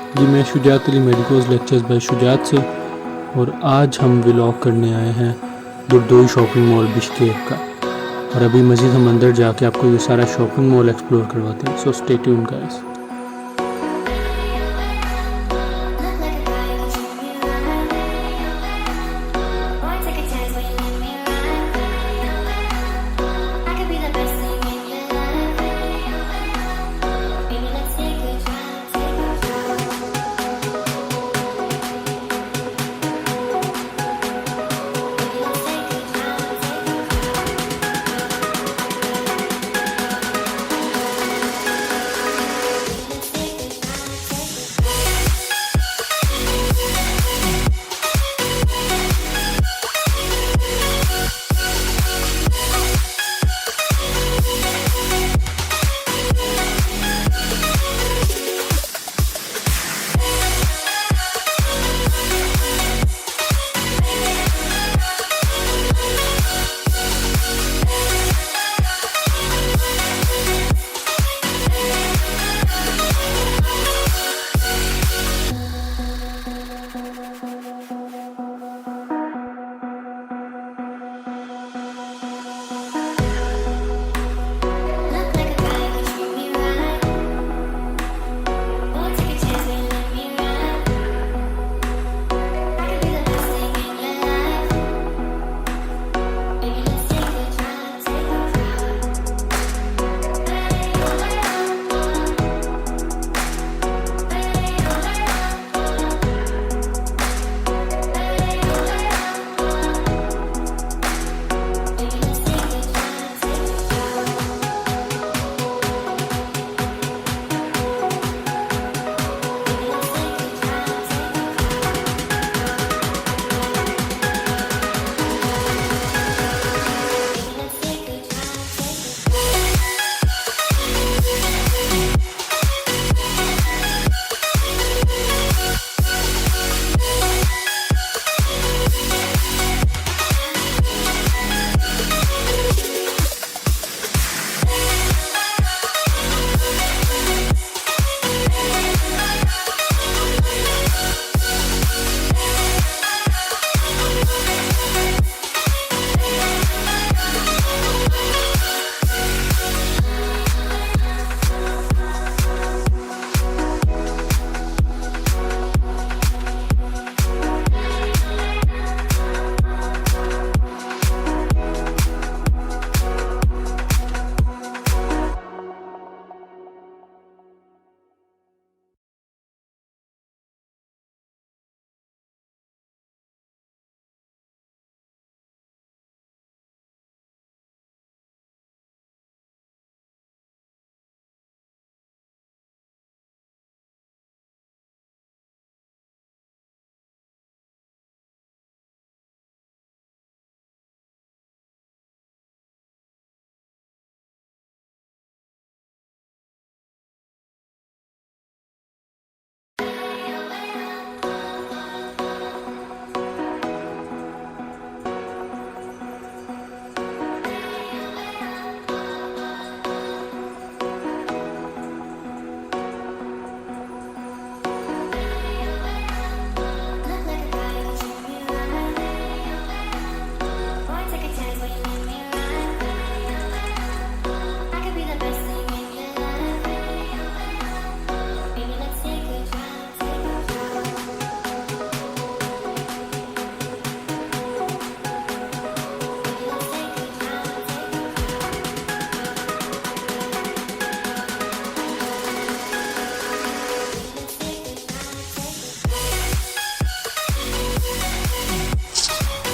जी मैं Shujaat Ali medicos lectures bye Shujaat से, और आज हम व्लॉग करने आए हैं दुर्दोई शॉपिंग मॉल बिश्केक का। और अभी मज़ीद हम अंदर जाके आपको ये सारा शॉपिंग मॉल एक्सप्लोर करवाते हैं। So stay tuned guys.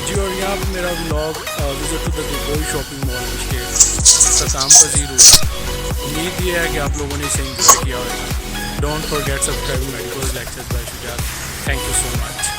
जी और यहाँ पर मेरा vlog visit to the Dordoi shopping mall Bishkek का काम पजीर हुआ। उम्मीद ये है कि आप लोगों ने इसे एंजॉय किया होगा। Don't forget subscribing medicos lectures bye Shujaat. Thank you so much.